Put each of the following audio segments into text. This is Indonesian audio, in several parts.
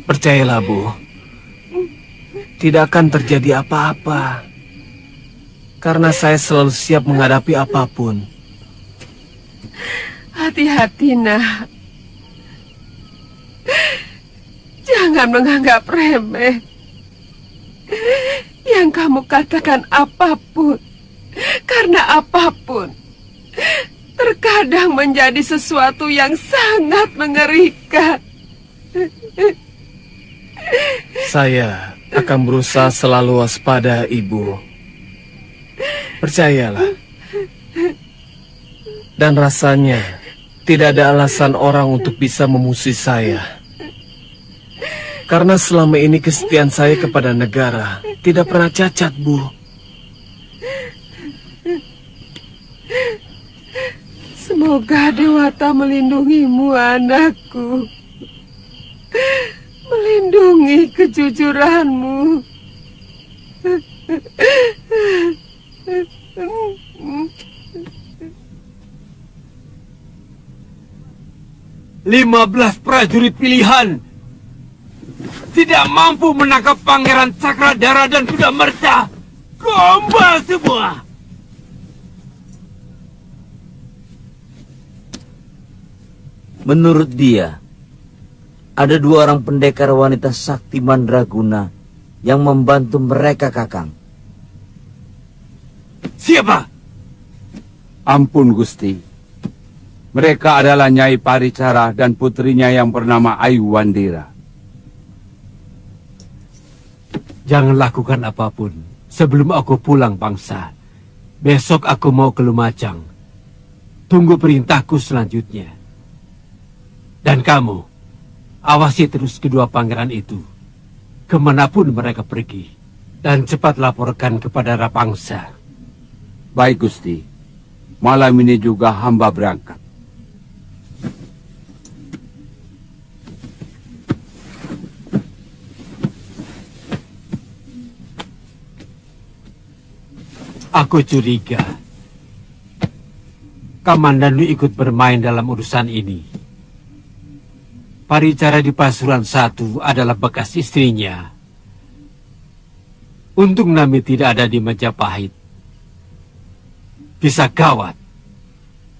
Percayalah, Bu. Tidak akan terjadi apa-apa. Karena saya selalu siap menghadapi apapun. Hati-hati, nak. Jangan menganggap remeh. Yang kamu katakan apapun, karena apapun, terkadang menjadi sesuatu yang sangat mengerikan. Saya akan berusaha selalu waspada, Ibu. Percayalah. Dan rasanya tidak ada alasan orang untuk bisa memusuhi saya. Karena selama ini kesetiaan saya kepada negara tidak pernah cacat, Bu. Semoga Dewata melindungimu, anakku. Melindungi kejujuranmu. "15 prajurit pilihan tidak mampu menangkap Pangeran Cakradhara dan Kuda Merta. Gombal semua!" Menurut dia, ada 2 orang pendekar wanita sakti mandraguna yang membantu mereka, Kakang. Siapa? Ampun, Gusti. Mereka adalah Nyai Paricara dan putrinya yang bernama Ayu Wandira. Jangan lakukan apapun sebelum aku pulang, Pangsa. Besok aku mau ke Lumajang. Tunggu perintahku selanjutnya. Dan kamu, awasi terus kedua pangeran itu, kemanapun mereka pergi. Dan cepat laporkan kepada Rapangsa. Baik, Gusti. Malam ini juga hamba berangkat. Aku curiga Kamandanu ikut bermain dalam urusan ini. Paricara di Pasuruan 1 adalah bekas istrinya. Untung Nami tidak ada di Majapahit. Bisa gawat.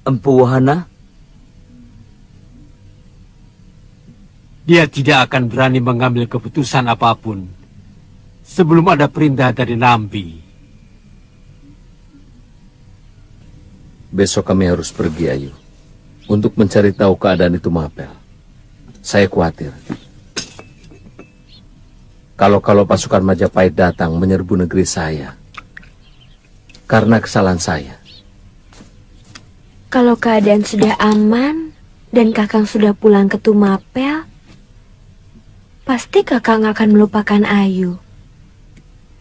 Empu Wahana? Dia tidak akan berani mengambil keputusan apapun sebelum ada perintah dari Nambi. Besok kami harus pergi, Ayu, untuk mencari tahu keadaan itu Mapel. Saya khawatir. Kalau pasukan Majapahit datang menyerbu negeri saya, karena kesalahan saya. Kalau keadaan sudah aman dan Kakang sudah pulang ke Tumapel, pasti Kakang akan melupakan Ayu.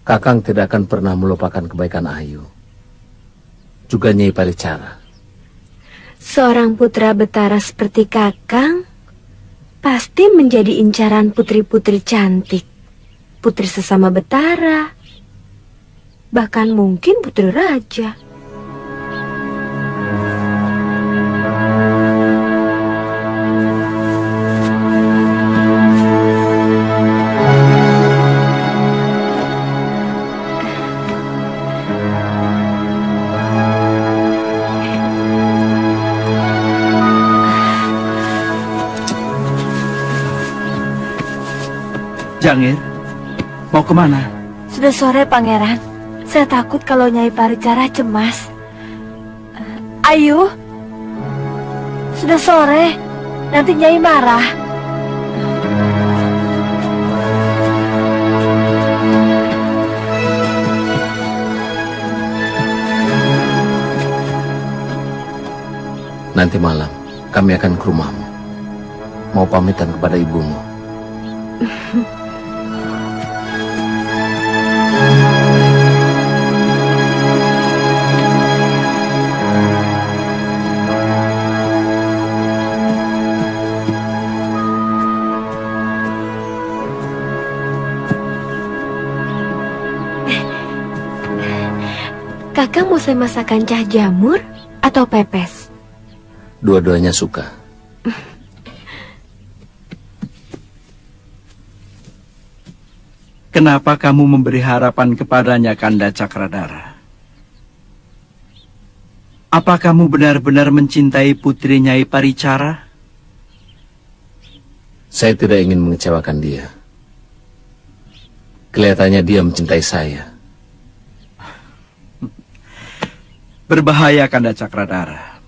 Kakang tidak akan pernah melupakan kebaikan Ayu. Juga Nyai Paricara. Seorang putra Betara seperti Kakang pasti menjadi incaran putri-putri cantik, putri sesama Betara, bahkan mungkin putri raja. Jangir, mau kemana? Sudah sore, Pangeran. Saya takut kalau Nyai Paricara cemas. Ayu, sudah sore. Nanti Nyai marah. Nanti malam kami akan ke rumahmu. Mau pamitan kepada ibumu. Kakang mau saya masakan cah jamur atau pepes? Dua-duanya suka. Kenapa kamu memberi harapan kepadanya, Kanda Cakradara? Apa kamu benar-benar mencintai putri Nyai Paricara? Saya tidak ingin mengecewakan dia. Kelihatannya dia mencintai saya. Berbahaya, Kanda Cakradara.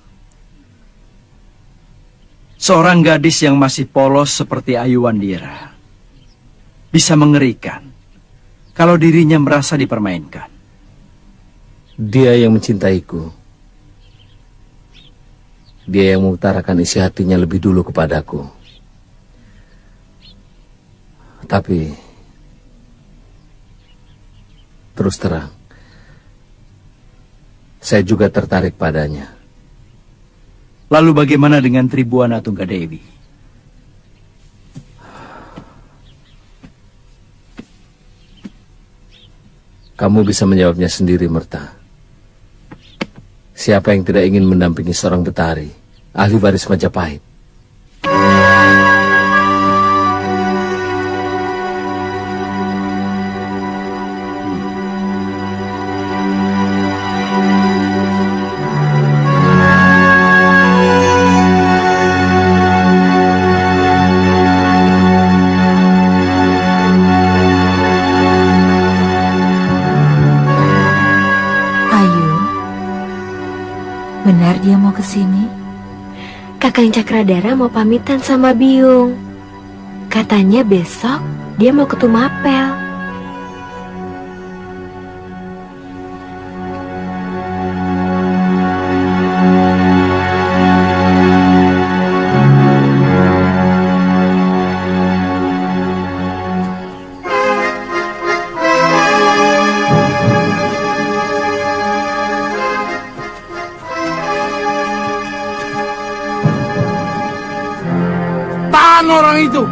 Seorang gadis yang masih polos seperti Ayu Wandira bisa mengerikan kalau dirinya merasa dipermainkan. Dia yang mencintaiku. Dia yang mengutarakan isi hatinya lebih dulu kepadaku. Tapi terus terang, saya juga tertarik padanya. Lalu bagaimana dengan Tribuana Tunggadewi? Kamu bisa menjawabnya sendiri, Merta. Siapa yang tidak ingin mendampingi seorang betari, ahli waris Majapahit? Benar dia mau ke sini? Kakang Cakradara mau pamitan sama Biung. Katanya besok dia mau ke Tumapel. Orang itu.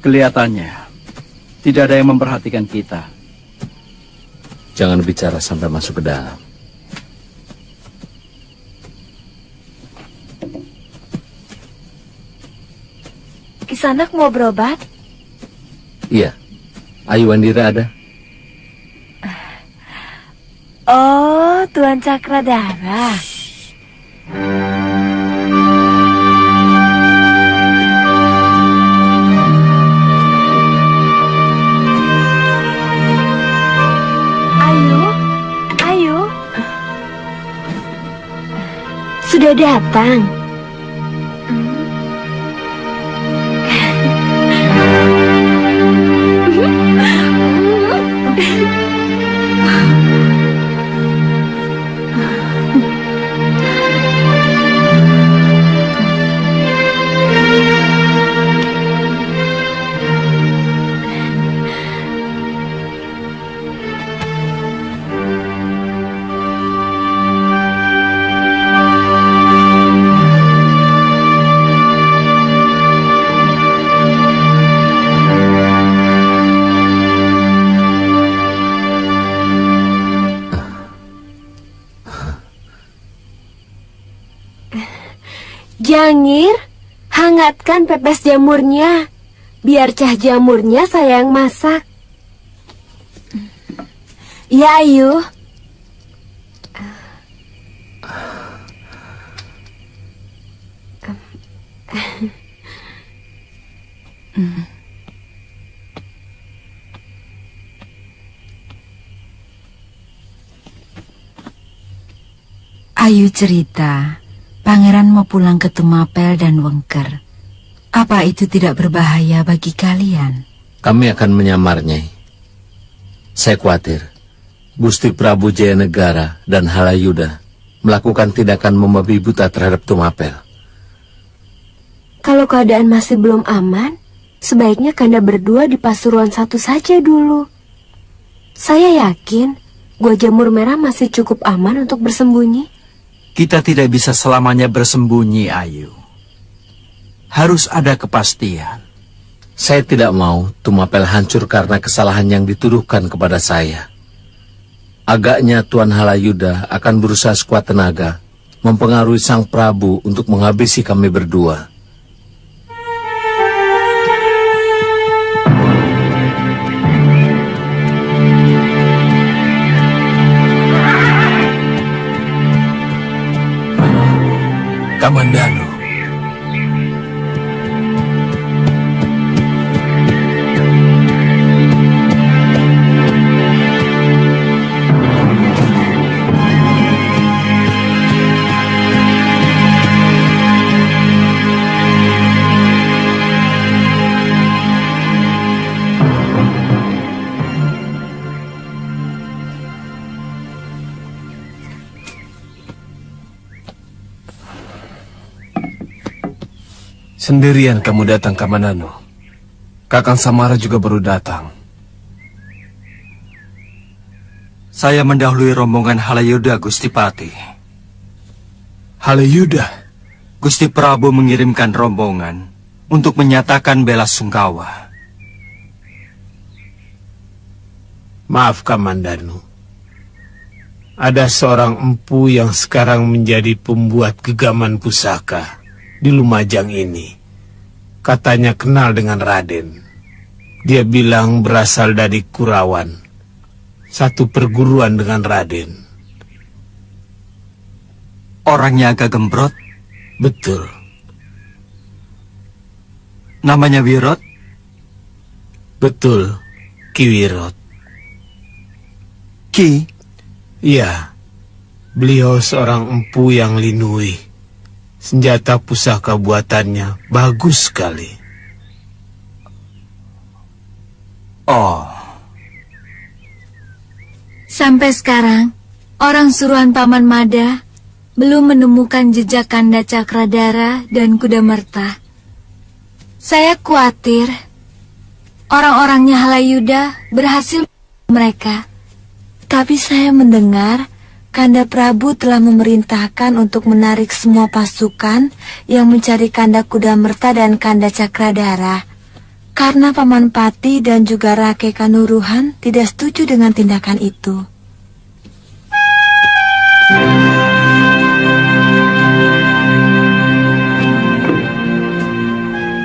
Kelihatannya tidak ada yang memperhatikan kita. Jangan bicara sampai masuk ke dalam. Kisanak mau berobat? Iya. Ayu Wandira ada? Oh, Tuan Cakradara. Ayu. Sudah datang. Jangir, hangatkan pepes jamurnya. Biar Cah Jamurnya saya yang masak. Ya, Ayu. Ayu cerita, pangeran mau pulang ke Tumapel dan Wengker. Apa itu tidak berbahaya bagi kalian? Kami akan menyamarnya. Saya khawatir Gusti Prabu Jayanegara dan Halayuda melakukan tindakan membabi buta terhadap Tumapel. Kalau keadaan masih belum aman, sebaiknya Kanda berdua di Pasuruan satu saja dulu. Saya yakin Gua Jamur Merah masih cukup aman untuk bersembunyi. Kita tidak bisa selamanya bersembunyi, Ayu. Harus ada kepastian. Saya tidak mau Tumapel hancur karena kesalahan yang dituduhkan kepada saya. Agaknya Tuan Halayuda akan berusaha sekuat tenaga mempengaruhi Sang Prabu untuk menghabisi kami berdua. Kamandanu. Sendirian kamu datang ke Manano. Kakang Samara juga baru datang. Saya mendahului rombongan Halayuda, Gusti Pati. Halayuda? Gusti Prabu mengirimkan rombongan untuk menyatakan bela sungkawa. Maaf, Kamandanu. Ada seorang empu yang sekarang menjadi pembuat gegaman pusaka di Lumajang ini. Katanya kenal dengan Raden. Dia bilang berasal dari Kurawan, satu perguruan dengan Raden. Orangnya agak gembrot? Betul. Namanya Wirot? Betul, Ki Wirot. Ki? Iya, beliau seorang empu yang linui. Senjata pusaka buatannya bagus sekali. Oh. Sampai sekarang, orang suruhan Paman Mada belum menemukan jejak Kanda Cakradara dan Kuda Merta. Saya khawatir orang-orangnya Halayuda berhasil mereka. Tapi saya mendengar Kanda Prabu telah memerintahkan untuk menarik semua pasukan yang mencari Kanda Kuda Merta dan Kanda Cakradara. Karena Paman Pati dan juga Rake Kanuruhan tidak setuju dengan tindakan itu.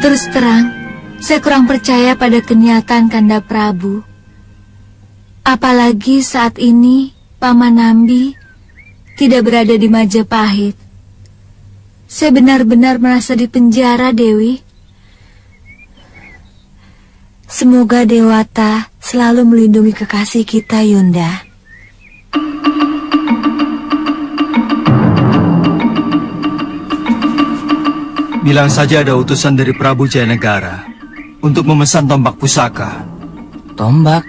Terus terang, saya kurang percaya pada kenyataan Kanda Prabu. Apalagi saat ini Paman Nambi tidak berada di Majapahit. Saya benar-benar merasa dipenjara, Dewi. Semoga Dewata selalu melindungi kekasih kita, Yunda. Bilang saja ada utusan dari Prabu Jayanegara untuk memesan tombak pusaka. Tombak?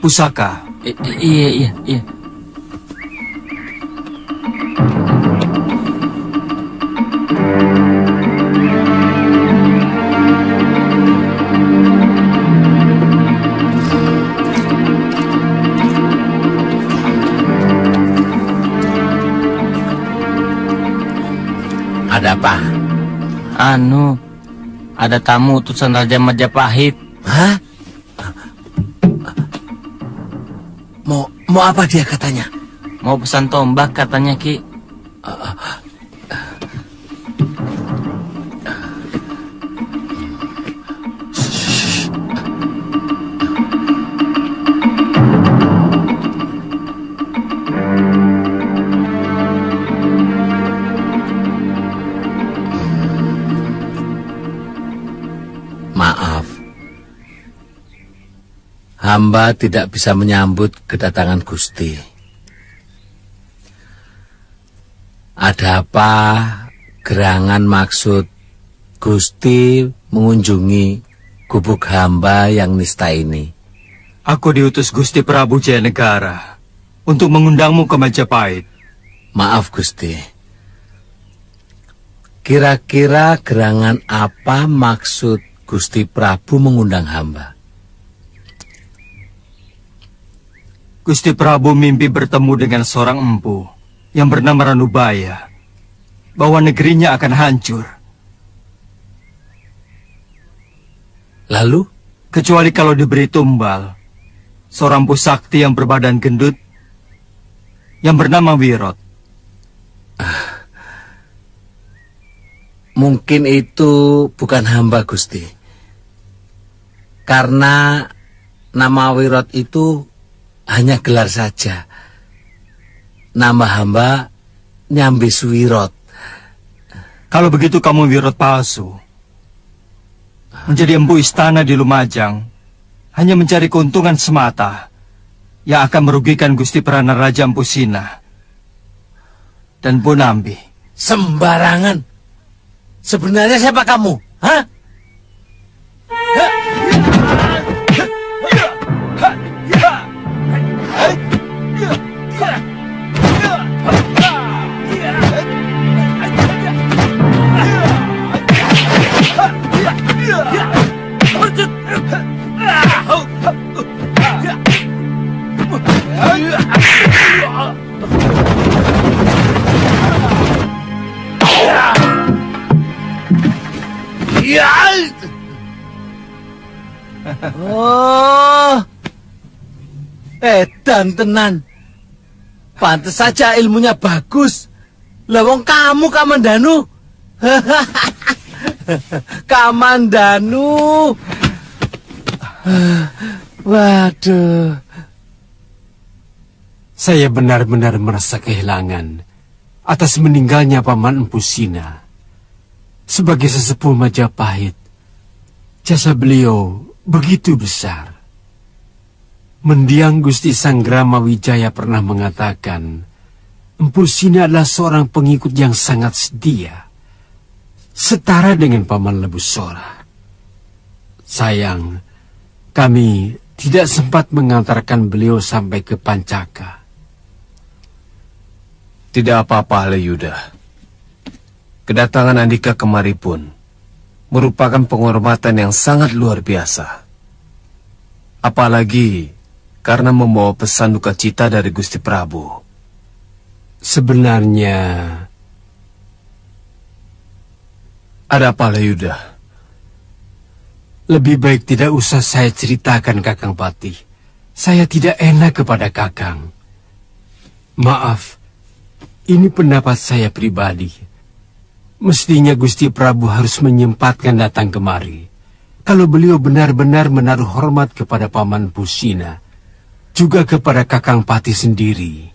Pusaka. Iya. Ada apa? Ada tamu utusan Raja Majapahit. Hah? Mau apa dia katanya? Mau pesan tombak katanya, Ki. hamba tidak bisa menyambut kedatangan Gusti. Ada apa gerangan maksud Gusti mengunjungi gubuk hamba yang nista ini? Aku diutus Gusti Prabu Jayanegara untuk mengundangmu ke Majapahit. Maaf Gusti. Kira-kira gerangan apa maksud Gusti Prabu mengundang hamba? Gusti Prabu mimpi bertemu dengan seorang empu yang bernama Ranubaya, bahwa negerinya akan hancur. Lalu? Kecuali kalau diberi tumbal, seorang pusakti yang berbadan gendut, yang bernama Wirot. Mungkin itu bukan hamba Gusti. Karena nama Wirot itu hanya gelar saja. Nama hamba Nyambi Suwirot. Kalau begitu kamu Wirot palsu. Menjadi empu istana di Lumajang hanya mencari keuntungan semata yang akan merugikan Gusti Prana Raja Empusina dan Bonambi. Sembarangan. Sebenarnya siapa kamu? Hah? Oh, edan tenan. Pantes saja ilmunya bagus. Lawang kamu Kamandanu. Kamandanu. Waduh. Saya benar-benar merasa kehilangan atas meninggalnya Paman Empusina. Sebagai sesepuh Majapahit, jasa beliau begitu besar. Mendiang Gusti Sanggrama Wijaya pernah mengatakan, Empusina adalah seorang pengikut yang sangat setia, setara dengan Paman Lebusora. Sayang, kami tidak sempat mengantarkan beliau sampai ke Pancaka. Tidak apa-apa, Halayuda. Kedatangan Andika kemari pun merupakan penghormatan yang sangat luar biasa. Apalagi karena membawa pesan duka cita dari Gusti Prabu. Sebenarnya... Ada apa, Halayuda? Lebih baik tidak usah saya ceritakan, Kakang Patih. Saya tidak enak kepada Kakang. Maaf, ini pendapat saya pribadi. Mestinya Gusti Prabu harus menyempatkan datang kemari. Kalau beliau benar-benar menaruh hormat kepada Paman Empusina, juga kepada Kakang Patih sendiri.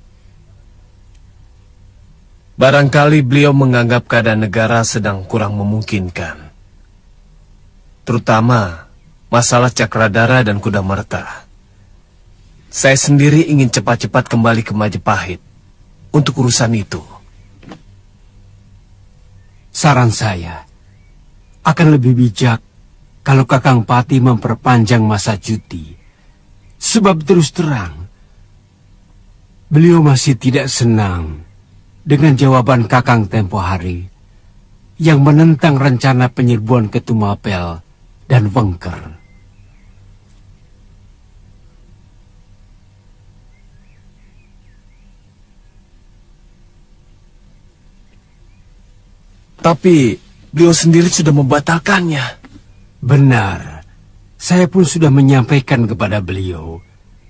Barangkali beliau menganggap keadaan negara sedang kurang memungkinkan. Terutama masalah Cakradara dan Kudamerta. Saya sendiri ingin cepat-cepat kembali ke Majapahit untuk urusan itu. Saran saya, akan lebih bijak kalau Kakang Patih memperpanjang masa cuti. Sebab terus terang, beliau masih tidak senang dengan jawaban Kakang tempo hari yang menentang rencana penyerbuan ke Tumapel dan Wengker. Tapi beliau sendiri sudah membatalkannya. Benar, saya pun sudah menyampaikan kepada beliau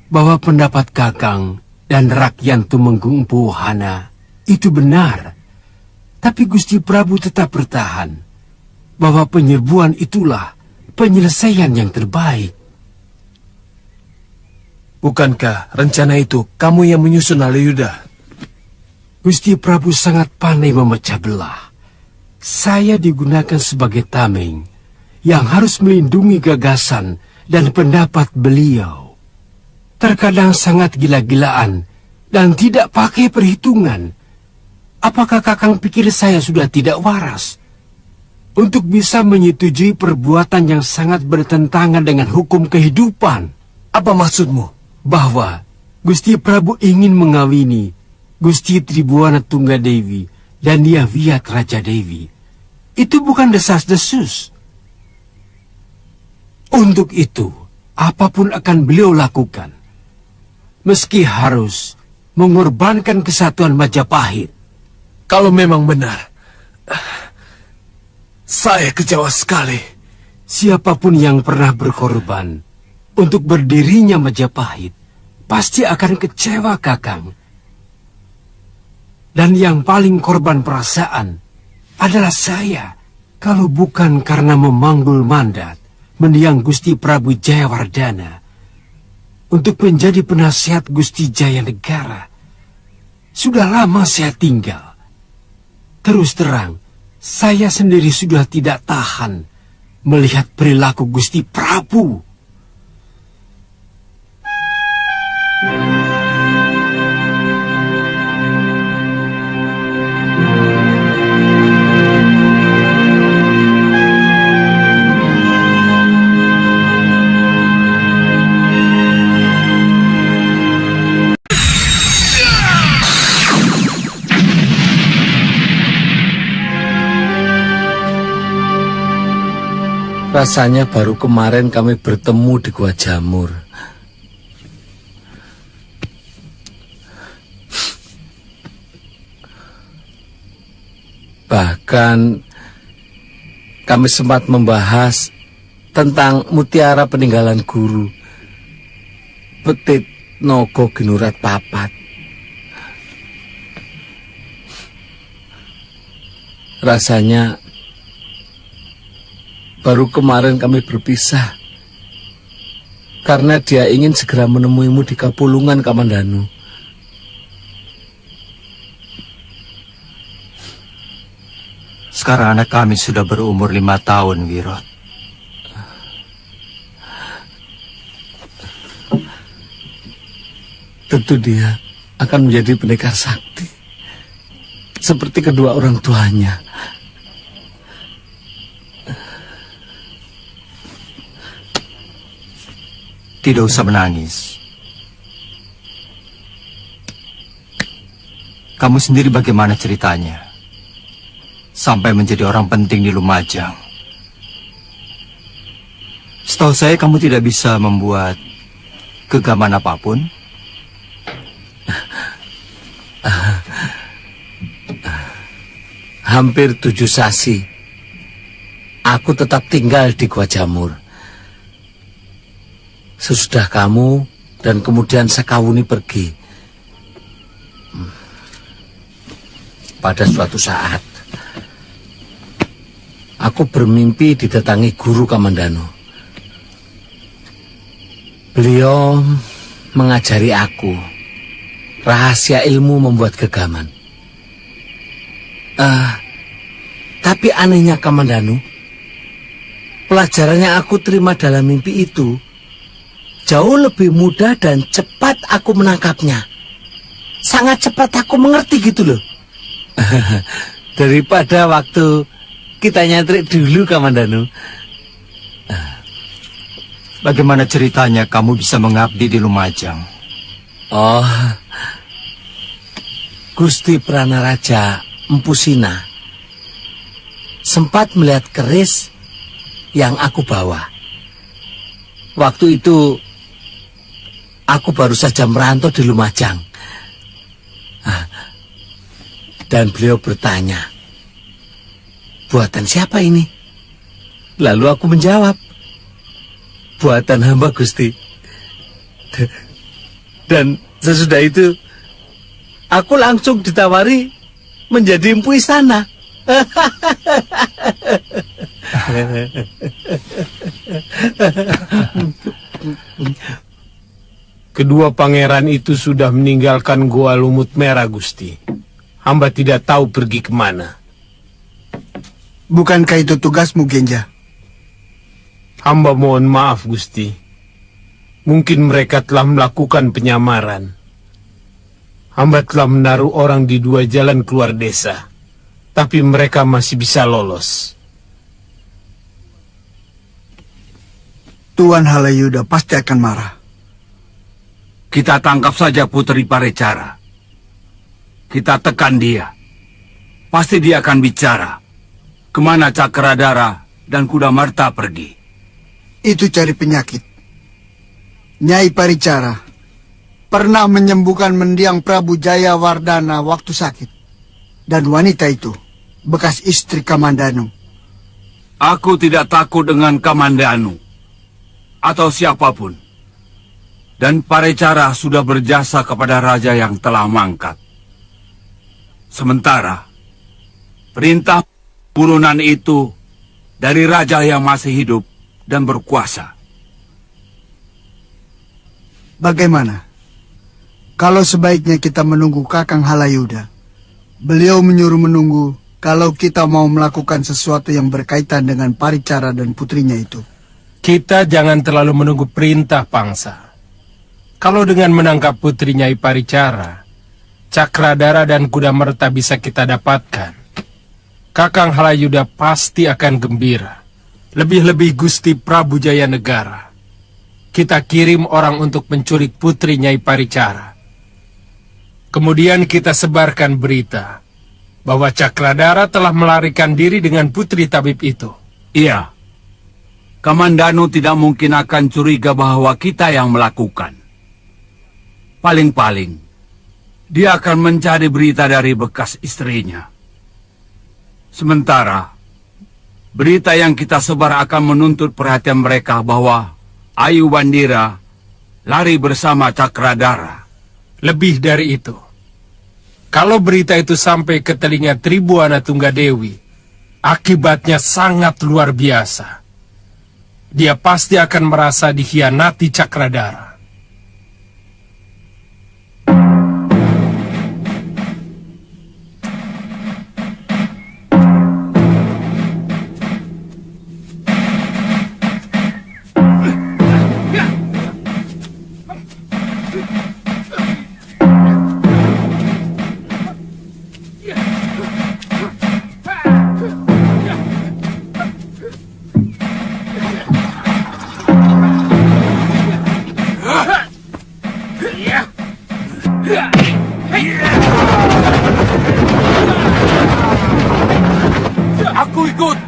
bahwa pendapat Kakang dan rakyat Tumenggung Empu Hana itu benar. Tapi Gusti Prabu tetap bertahan bahwa penyerbuan itulah penyelesaian yang terbaik. Bukankah rencana itu kamu yang menyusun, Halayuda? Gusti Prabu sangat pandai memecah belah. Saya digunakan sebagai tameng yang harus melindungi gagasan dan pendapat beliau. terkadang sangat gila-gilaan dan tidak pakai perhitungan. Apakah Kakang pikir saya sudah tidak waras untuk bisa menyetujui perbuatan yang sangat bertentangan dengan hukum kehidupan? Apa maksudmu? Bahwa Gusti Prabu ingin mengawini Gusti Tribuana Tunggadewi dan Diawiat Raja Dewi. Itu bukan desas-desus. Untuk itu, apapun akan beliau lakukan. Meski harus mengorbankan kesatuan Majapahit. Kalau memang benar, saya kecewa sekali. Siapapun yang pernah berkorban untuk berdirinya Majapahit, pasti akan kecewa, Kakang. Dan yang paling korban perasaan adalah saya. Kalau bukan karena memanggul mandat mendiang Gusti Prabu Jayawardana untuk menjadi penasihat Gusti Jaya Negara, sudah lama saya tinggal. Terus terang, saya sendiri sudah tidak tahan melihat perilaku Gusti Prabu. Rasanya baru kemarin kami bertemu di Gua Jamur. Bahkan kami sempat membahas tentang mutiara peninggalan guru, Petit Nogo Ginurat Papat. Rasanya baru kemarin kami berpisah karena dia ingin segera menemuimu di Kapulungan, Kamandanu. Sekarang anak kami sudah berumur 5 tahun, Wirot. Tentu dia akan menjadi pendekar sakti seperti kedua orang tuanya. Tidak usah menangis. Kamu sendiri bagaimana ceritanya? Sampai menjadi orang penting di Lumajang. Setahu saya kamu tidak bisa membuat gegaman apapun. Hampir 7 sasi aku tetap tinggal di Gua Jamur. Sesudah kamu dan kemudian Sekawuni pergi. Pada suatu saat aku bermimpi didatangi guru Kamandanu. Beliau mengajari aku rahasia ilmu membuat gegaman. Tapi anehnya Kamandanu, pelajaran yang aku terima dalam mimpi itu jauh lebih mudah dan cepat aku menangkapnya. Sangat cepat aku mengerti gitu loh. Daripada waktu kita nyentrik dulu, Kamandanu. Bagaimana ceritanya kamu bisa mengabdi di Lumajang? Oh, Gusti Pranaraja Empu Sina sempat melihat keris yang aku bawa. Waktu itu aku baru saja merantau di Lumajang. Dan beliau bertanya, buatan siapa ini? Lalu aku menjawab, buatan hamba Gusti. Dan sesudah itu, aku langsung ditawari menjadi empu istana. Kedua pangeran itu sudah meninggalkan Gua Lumut Merah, Gusti. Hamba tidak tahu pergi kemana. Bukankah itu tugasmu, Genja? Hamba mohon maaf, Gusti. Mungkin mereka telah melakukan penyamaran. Hamba telah menaruh orang di 2 jalan keluar desa, tapi mereka masih bisa lolos. Tuan Halayuda pasti akan marah. Kita tangkap saja Putri Parecara. Kita tekan dia. Pasti dia akan bicara. Kemana Cakradara dan Kuda Marta pergi? Itu cari penyakit. Nyai Paricara pernah menyembuhkan mendiang Prabu Jayawardana waktu sakit. Dan wanita itu bekas istri Kamandanu. Aku tidak takut dengan Kamandanu atau siapapun. Dan Parecara sudah berjasa kepada raja yang telah mangkat. Sementara perintah bununan itu dari raja yang masih hidup dan berkuasa. Bagaimana kalau sebaiknya kita menunggu Kakang Halayuda? Beliau menyuruh menunggu kalau kita mau melakukan sesuatu yang berkaitan dengan Paricara dan putrinya itu. Kita jangan terlalu menunggu perintah pangsa. Kalau dengan menangkap putri Nyai Paricara, Cakradara dan Kuda Merta bisa kita dapatkan, Kakang Halayuda pasti akan gembira. Lebih-lebih Gusti Prabu Jaya Negara. Kita kirim orang untuk menculik putri Nyai Paricara. Kemudian kita sebarkan berita bahwa Cakradara telah melarikan diri dengan putri tabib itu. Iya. Kamandanu tidak mungkin akan curiga bahwa kita yang melakukan. Paling-paling, dia akan mencari berita dari bekas istrinya. Sementara, berita yang kita sebar akan menuntut perhatian mereka bahwa Ayu Bandira lari bersama Cakradara. Lebih dari itu, kalau berita itu sampai ke telinga Tribuana Tunggadewi, akibatnya sangat luar biasa. Dia pasti akan merasa dikhianati Cakradara. Aku ikut.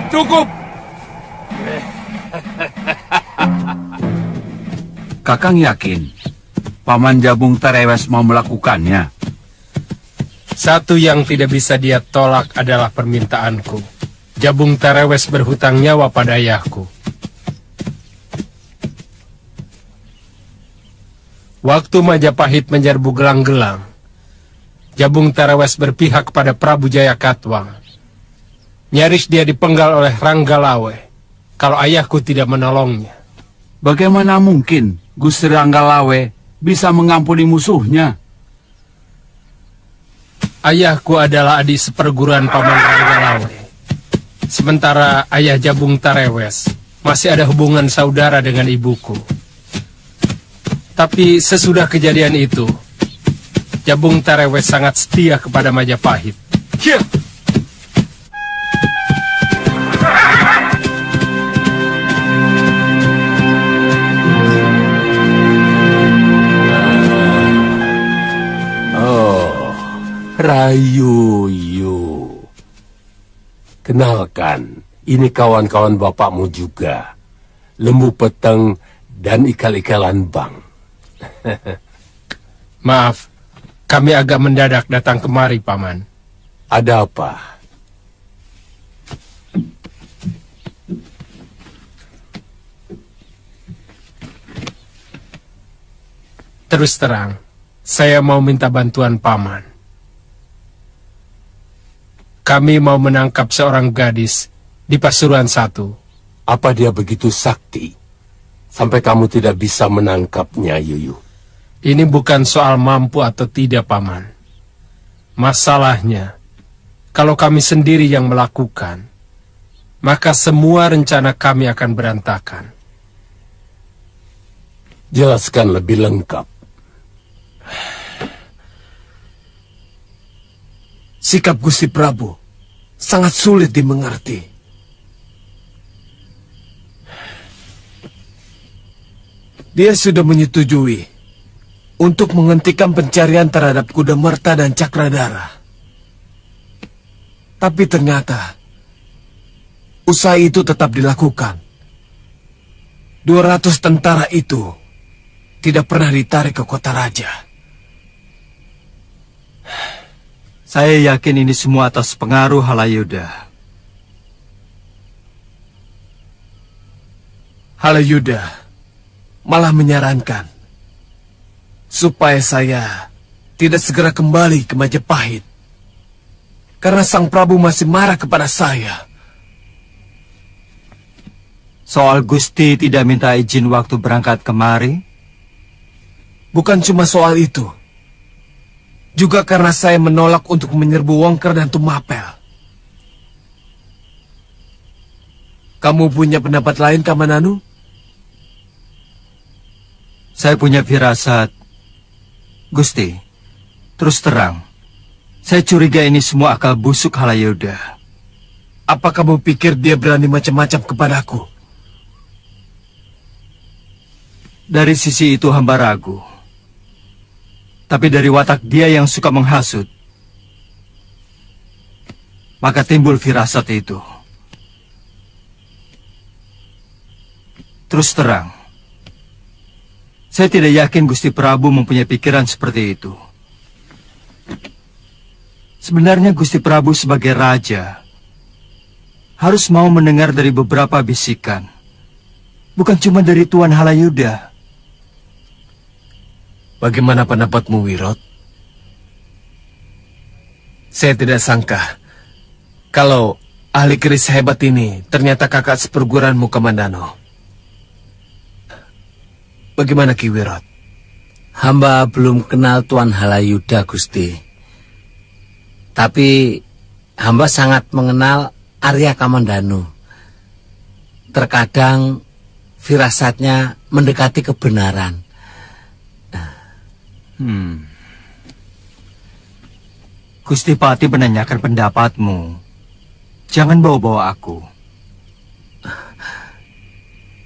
Cukup. Kakang yakin Paman Jabung Tarewes mau melakukannya? Satu yang tidak bisa dia tolak adalah permintaanku. Jabung Tarewes berhutang nyawa pada ayahku. Waktu Majapahit menyerbu Gelang-Gelang, Jabung Tarewes berpihak kepada Prabu Jayakatwang. Nyaris dia dipenggal oleh Ranggalawe kalau ayahku tidak menolongnya. Bagaimana mungkin Gusti Ranggalawe bisa mengampuni musuhnya? Ayahku adalah adik seperguruan Paman Ranggalawe. Sementara ayah Jabung Tarewes masih ada hubungan saudara dengan ibuku. Tapi sesudah kejadian itu, Jabung Tarewes sangat setia kepada Majapahit. Rayuyu. Kenalkan, ini kawan-kawan bapakmu juga. Lembu Peteng dan Ikal-ikalan Bang. Maaf, kami agak mendadak datang kemari, Paman. Ada apa? Terus terang, saya mau minta bantuan Paman. Kami mau menangkap seorang gadis di Pasuruan 1. Apa dia begitu sakti sampai kamu tidak bisa menangkapnya, Yuyu? Ini bukan soal mampu atau tidak, Paman. Masalahnya, kalau kami sendiri yang melakukan, maka semua rencana kami akan berantakan. Jelaskan lebih lengkap. Sikap Gusti Prabu sangat sulit dimengerti. Dia sudah menyetujui untuk menghentikan pencarian terhadap Kuda Merta dan Cakradara. Tapi ternyata usaha itu tetap dilakukan. 200 tentara itu tidak pernah ditarik ke kota raja. Saya yakin ini semua atas pengaruh Halayuda. Halayuda malah menyarankan supaya saya tidak segera kembali ke Majapahit karena Sang Prabu masih marah kepada saya. Soal Gusti tidak minta izin waktu berangkat kemari? Bukan cuma soal itu. Juga karena saya menolak untuk menyerbu Wongker dan Tumapel. Kamu punya pendapat lain, Kamananu? Saya punya firasat. Gusti, terus terang, saya curiga ini semua akal busuk Halayuda. Apa kamu pikir dia berani macam-macam kepadaku? Dari sisi itu hamba ragu. Tapi dari watak dia yang suka menghasut, maka timbul firasat itu. Terus terang, saya tidak yakin Gusti Prabu mempunyai pikiran seperti itu. Sebenarnya Gusti Prabu sebagai raja harus mau mendengar dari beberapa bisikan, bukan cuma dari Tuan Halayuda. Bagaimana pendapatmu, Wirot? Saya tidak sangka kalau ahli keris hebat ini ternyata kakak seperguruanmu, Kamandano. Bagaimana, Ki Wirot? Hamba belum kenal Tuan Halayuda, Gusti. Tapi hamba sangat mengenal Arya Kamandano. Terkadang firasatnya mendekati kebenaran. Gusti Pati menanyakan pendapatmu. Jangan bawa-bawa aku.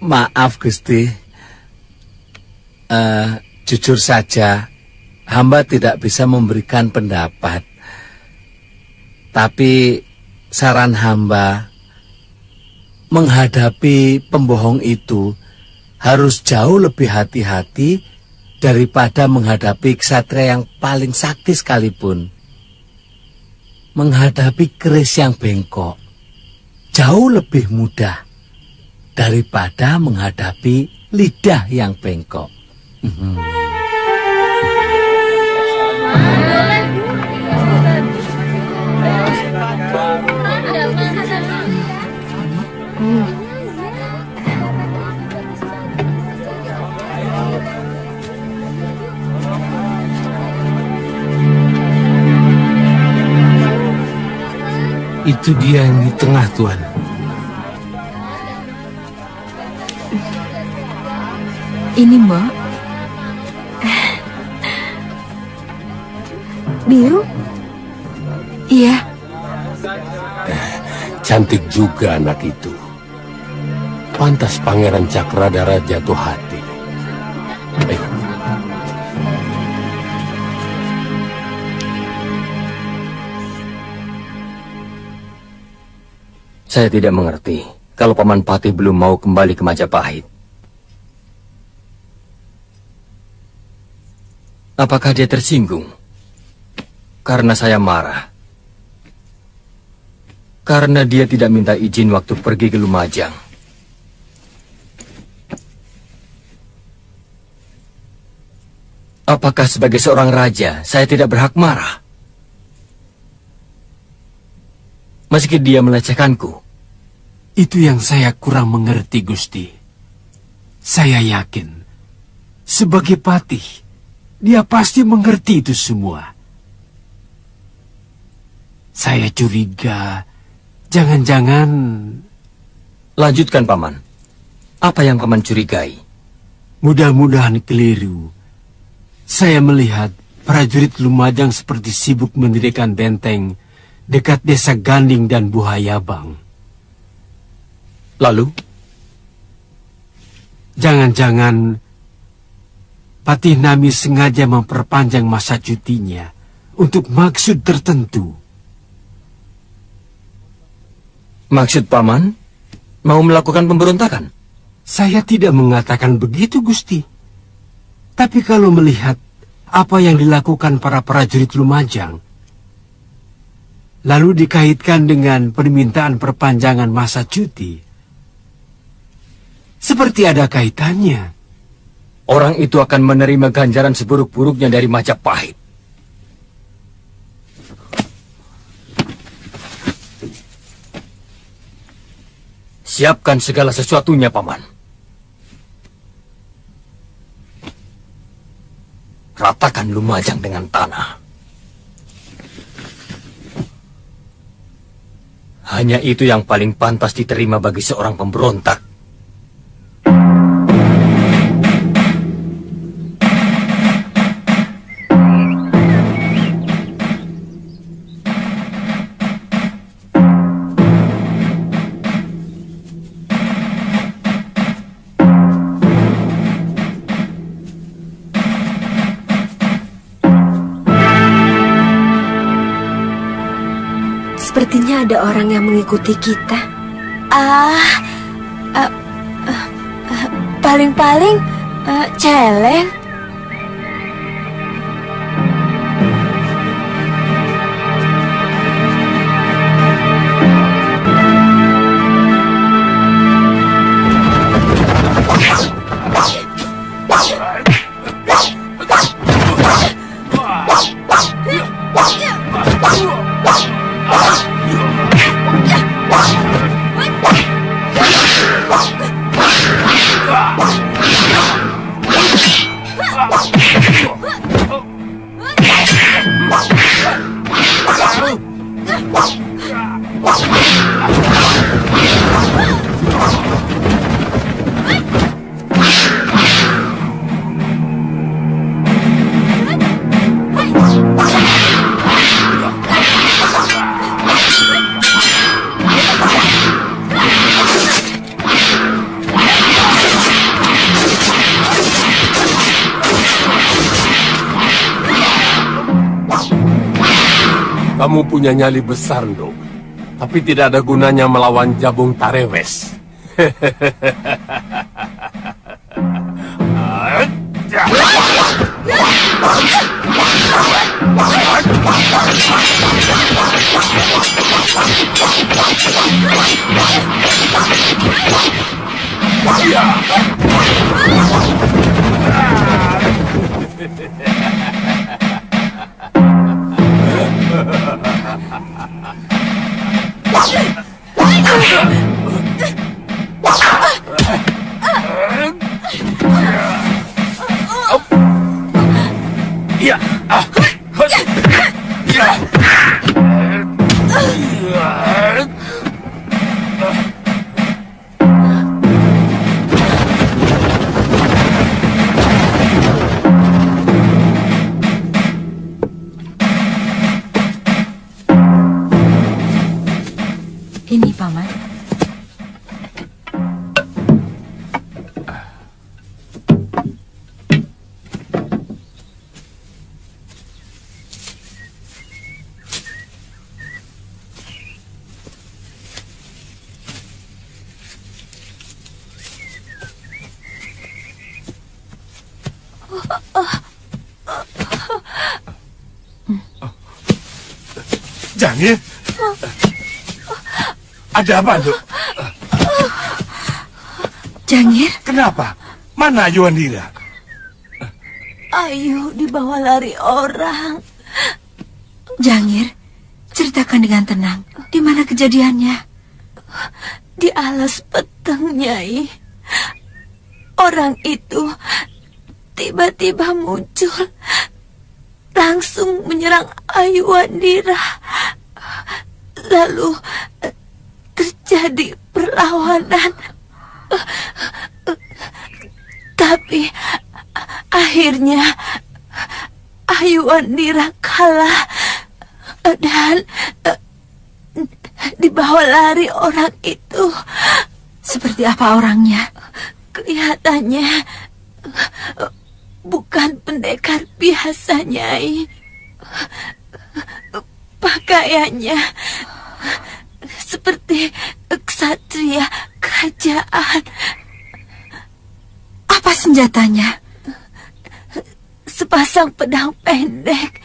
Maaf, Gusti. Jujur saja, hamba tidak bisa memberikan pendapat. Tapi saran hamba, menghadapi pembohong itu harus jauh lebih hati-hati daripada menghadapi ksatria yang paling sakti sekalipun. Menghadapi keris yang bengkok jauh lebih mudah daripada menghadapi lidah yang bengkok. Itu dia yang di tengah, Tuan. Ini, Mbak. Biru? Iya. Cantik juga anak itu. Pantas Pangeran Cakradara jatuh hati. Ayo. Saya tidak mengerti kalau Paman Patih belum mau kembali ke Majapahit. Apakah dia tersinggung? Karena saya marah. Karena dia tidak minta izin waktu pergi ke Lumajang. Apakah sebagai seorang raja saya tidak berhak marah? meski dia melecehkanku. Itu yang saya kurang mengerti, Gusti. Saya yakin, sebagai patih, dia pasti mengerti itu semua. Saya curiga, jangan-jangan... Lanjutkan, Paman. Apa yang Paman curigai? Mudah-mudahan keliru. Saya melihat prajurit Lumajang seperti sibuk mendirikan benteng dekat desa Ganding dan Buhayabang. Lalu? Jangan-jangan Patih Nami sengaja memperpanjang masa cutinya untuk maksud tertentu. Maksud Paman mau melakukan pemberontakan? Saya tidak mengatakan begitu, Gusti. Tapi kalau melihat apa yang dilakukan para prajurit Lumajang, lalu dikaitkan dengan permintaan perpanjangan masa cuti, seperti ada kaitannya. Orang itu akan menerima ganjaran seburuk-buruknya dari Majapahit. Siapkan segala sesuatunya, Paman. Ratakan Lumajang dengan tanah. Hanya itu yang paling pantas diterima bagi seorang pemberontak. Sepertinya ada orang yang mengikuti kita. Paling-paling celeng. Kamu punya nyali besar, Nduk. Tapi tidak ada gunanya melawan Jabung Tarewes. Ini, Paman. Jangir? Ada apa, Nduk? Jangir? Kenapa? Mana Yuandira? Ayu dibawa lari orang. Jangir, Ceritakan dengan tenang. Di mana kejadiannya? Di alas peteng, Nyai. Orang itu tiba-tiba muncul, langsung menyerang Ayu Wandira. Lalu terjadi perlawanan. Tapi akhirnya Ayu Wandira kalah dan dibawa lari orang itu. Seperti apa orangnya? Kelihatannya bukan pendekar biasa, Nyai. Pakaiannya seperti ksatria kerajaan. Apa senjatanya? Sepasang pedang pendek.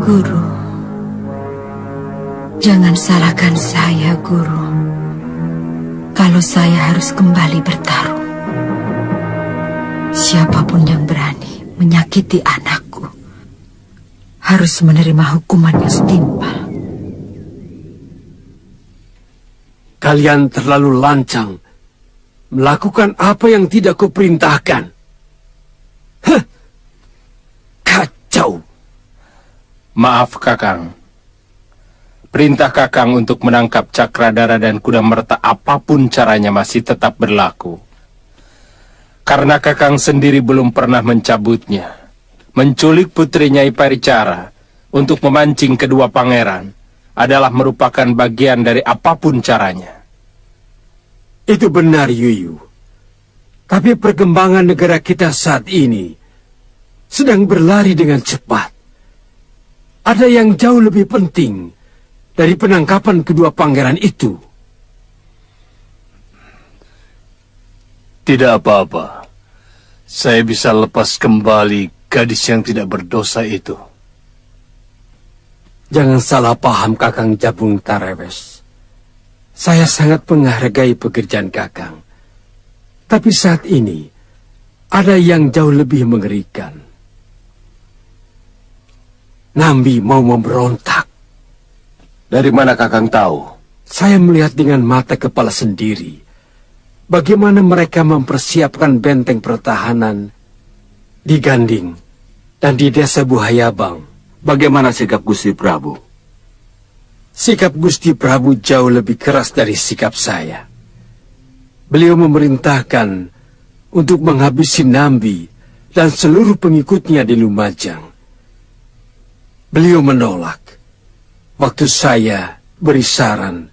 Guru, jangan salahkan saya, Guru. Kalau saya harus kembali bertarung, siapapun yang berani menyakiti anakku harus menerima hukuman yang setimpal. Kalian terlalu lancang melakukan apa yang tidak kuperintahkan. Hah, kacau. Maaf, Kakang. Perintah Kakang untuk menangkap Cakradara dan Kudamerta apapun caranya masih tetap berlaku. Karena Kakang sendiri belum pernah mencabutnya. Menculik putri Nyai Paricara untuk memancing kedua pangeran adalah merupakan bagian dari apapun caranya. Itu benar, Yuyu. Tapi perkembangan negara kita saat ini sedang berlari dengan cepat. Ada yang jauh lebih penting dari penangkapan kedua pangeran itu. Tidak apa-apa. Saya bisa lepas kembali gadis yang tidak berdosa itu. Jangan salah paham, Kakang Jabung Tarewes. Saya sangat menghargai pekerjaan Kakang. Tapi saat ini, ada yang jauh lebih mengerikan. Nambi mau memberontak. Dari mana Kakang tahu? Saya melihat dengan mata kepala sendiri bagaimana mereka mempersiapkan benteng pertahanan di Ganding dan di desa Buhayabang. Bagaimana sikap Gusti Prabu? Sikap Gusti Prabu jauh lebih keras dari sikap saya. Beliau memerintahkan untuk menghabisi Nambi dan seluruh pengikutnya di Lumajang. Beliau menolak. Waktu saya beri saran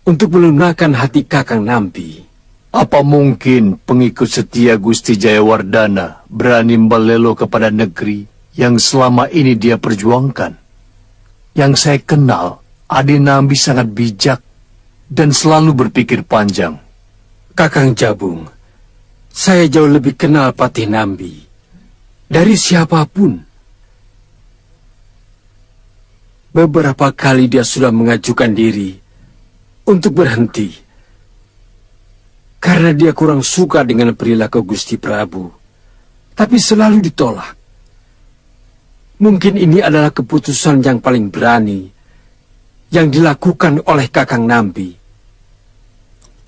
untuk melunakkan hati Kakang Nambi. Apa mungkin pengikut setia Gusti Jayawardana berani melelo kepada negeri yang selama ini dia perjuangkan? Yang saya kenal, Adi Nambi sangat bijak dan selalu berpikir panjang. Kakang Jabung, saya jauh lebih kenal Patih Nambi dari siapapun. Beberapa kali dia sudah mengajukan diri untuk berhenti karena dia kurang suka dengan perilaku Gusti Prabu, tapi selalu ditolak. Mungkin ini adalah keputusan yang paling berani yang dilakukan oleh Kakang Nambi.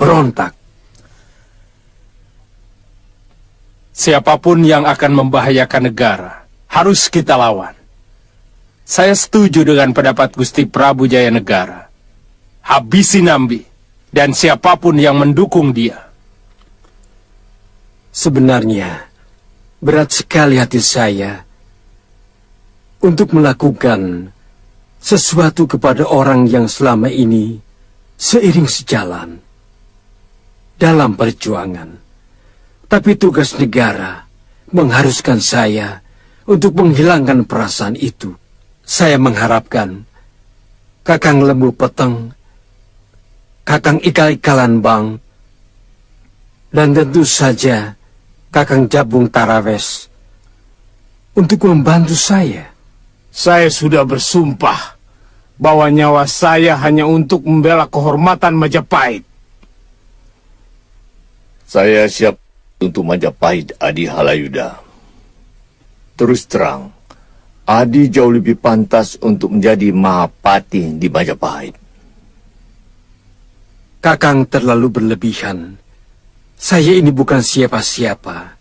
Berontak. Siapapun yang akan membahayakan negara harus kita lawan. Saya setuju dengan pendapat Gusti Prabu Jayanegara. Habisi Nambi dan siapapun yang mendukung dia. Sebenarnya, berat sekali hati saya untuk melakukan sesuatu kepada orang yang selama ini seiring sejalan dalam perjuangan. Tapi tugas negara mengharuskan saya untuk menghilangkan perasaan itu. Saya mengharapkan Kakang Lembu Peteng, Kakang Ikal-Ikalan Bang, dan tentu saja Kakang Jabung Tarawes untuk membantu saya. Saya sudah bersumpah bahwa nyawa saya hanya untuk membela kehormatan Majapahit. Saya siap untuk Majapahit, Adi Halayuda. Terus terang, Adi jauh lebih pantas untuk menjadi Mahapati di Majapahit. Kakang terlalu berlebihan. Saya ini bukan siapa-siapa.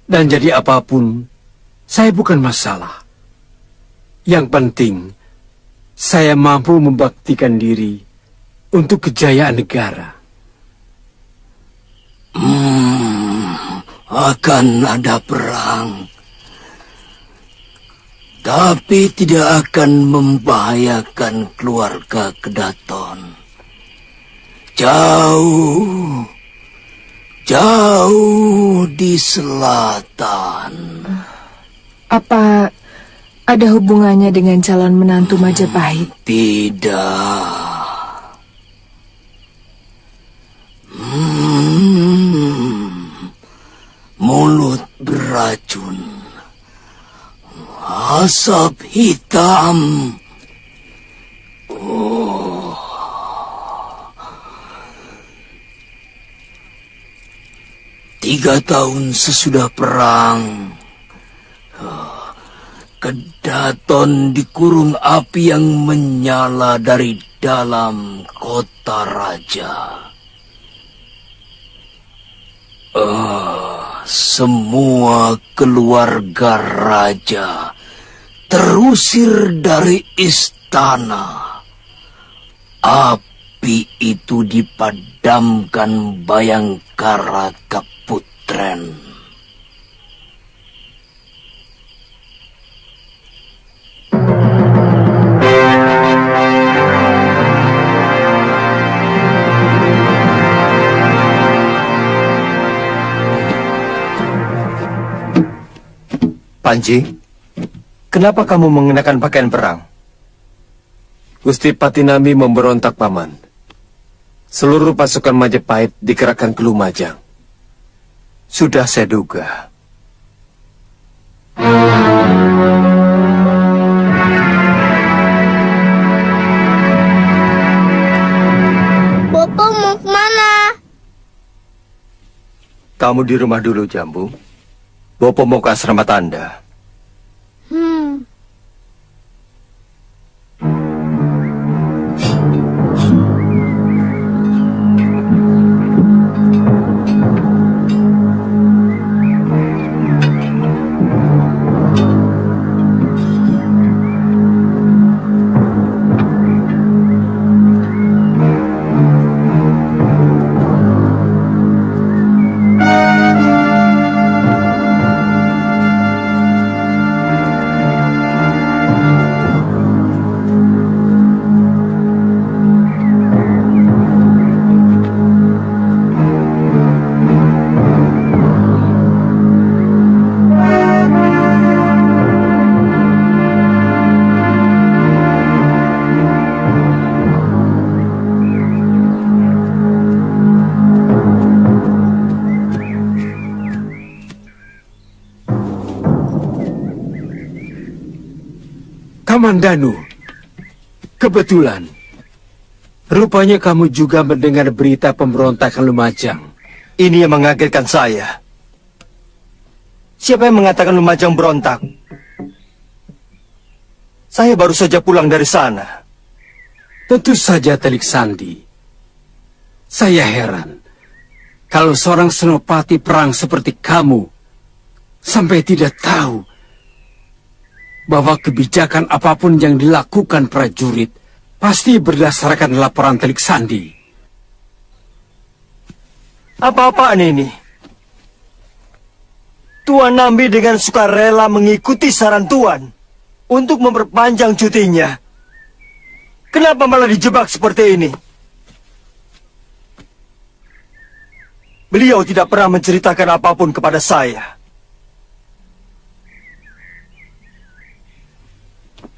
Dan jadi apapun, saya bukan masalah. Yang penting, saya mampu membaktikan diri untuk kejayaan negara. Akan ada perang. Tapi tidak akan membahayakan keluarga Kedaton. Jauh di selatan. Apa ada hubungannya dengan calon menantu Majapahit? Tidak. Mulut beracun, asap hitam. 3 tahun sesudah perang, Kedaton dikurung api yang menyala dari dalam kota raja. Semua keluarga raja terusir dari istana. Api itu dipadamkan Bayangkara Kaputren. Panji, kenapa kamu mengenakan pakaian perang? Gusti Patinami memberontak, Paman. Seluruh pasukan Majapahit dikerahkan ke Lumajang. Sudah saya duga. Bopo mau kemana? Kamu di rumah dulu, Jambu. Bopo mau ke asrama Tanda. Kamandanu, kebetulan. Rupanya kamu juga mendengar berita pemberontakan Lumajang. Ini yang mengagetkan saya. Siapa yang mengatakan Lumajang berontak? Saya baru saja pulang dari sana. Tentu saja, Telik Sandi. Saya heran kalau seorang senopati perang seperti kamu sampai tidak tahu bahwa kebijakan apapun yang dilakukan prajurit pasti berdasarkan laporan Telik Sandi. Apa-apaan ini? Tuan Nambi dengan sukarela mengikuti saran Tuan untuk memperpanjang cutinya. Kenapa malah dijebak seperti ini? Beliau tidak pernah menceritakan apapun kepada saya.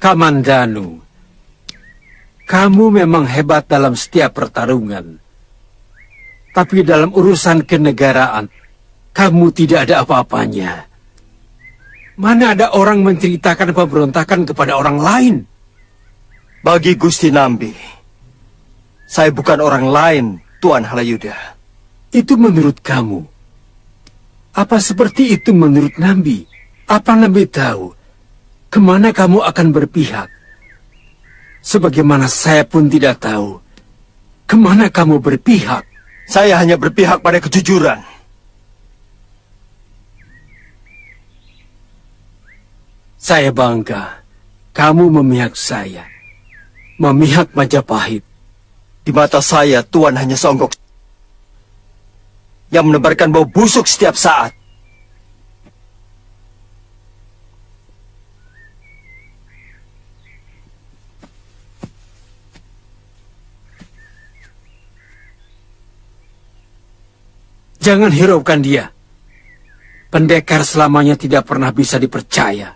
Kamandanu, kamu memang hebat dalam setiap pertarungan. Tapi dalam urusan kenegaraan, kamu tidak ada apa-apanya. Mana ada orang menceritakan pemberontakan kepada orang lain? Bagi Gusti Nambi, saya bukan orang lain, Tuan Halayuda. Itu menurut kamu. Apa seperti itu menurut Nambi? Apa Nambi tahu kemana kamu akan berpihak? Sebagaimana saya pun tidak tahu kemana kamu berpihak. Saya hanya berpihak pada kejujuran. Saya bangga kamu memihak saya. Memihak Majapahit. Di mata saya, Tuan hanya songgok yang menebarkan bau busuk setiap saat. Jangan hiraukan dia. Pendekar selamanya tidak pernah bisa dipercaya.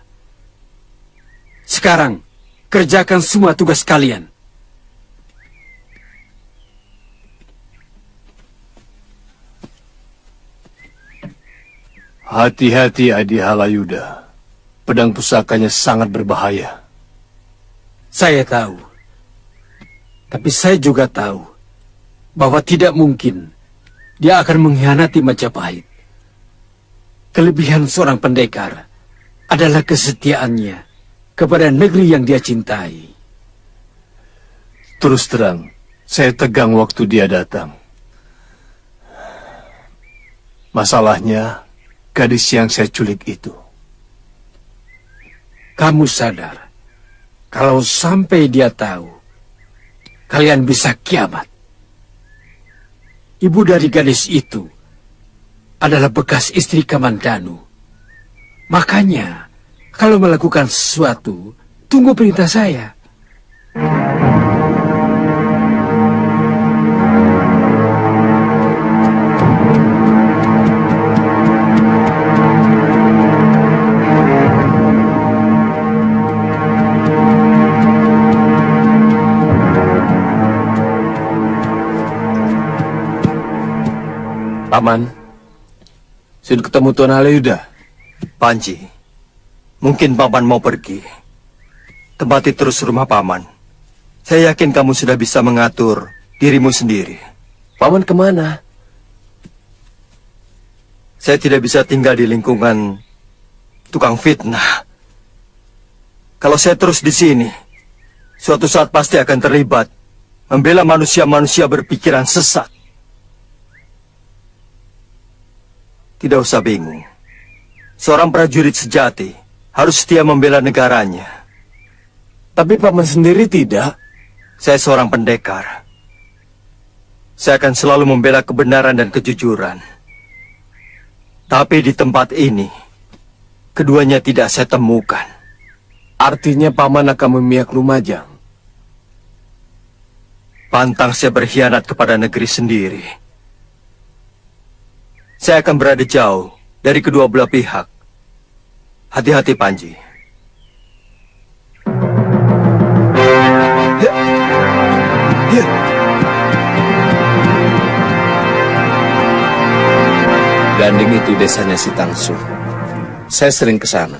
Sekarang, kerjakan semua tugas kalian. Hati-hati Adi Halayuda. Pedang pusakanya sangat berbahaya. Saya tahu. Tapi saya juga tahu bahwa tidak mungkin dia akan mengkhianati Majapahit. Kelebihan seorang pendekar adalah kesetiaannya kepada negeri yang dia cintai. Terus terang, saya tegang waktu dia datang. Masalahnya, gadis yang saya culik itu. Kamu sadar, kalau sampai dia tahu, kalian bisa kiamat. Ibu dari gadis itu adalah bekas istri Kamandanu. Makanya, kalau melakukan sesuatu, tunggu perintah saya. Paman, sudah ketemu Tuan Halayuda. Panji, mungkin Paman mau pergi. Tempati terus rumah Paman. Saya yakin kamu sudah bisa mengatur dirimu sendiri. Paman kemana? Saya tidak bisa tinggal di lingkungan tukang fitnah. Kalau saya terus di sini, suatu saat pasti akan terlibat membela manusia-manusia berpikiran sesat. Tidak usah bingung. Seorang prajurit sejati harus setia membela negaranya. Tapi Paman sendiri tidak. Saya seorang pendekar. Saya akan selalu membela kebenaran dan kejujuran. Tapi di tempat ini, keduanya tidak saya temukan. Artinya Paman akan memihak Lumajang. Pantang saya berkhianat kepada negeri sendiri. Saya akan berada jauh dari kedua belah pihak. Hati-hati, Panji. Ganding itu desanya si Tangsu. Saya sering ke sana.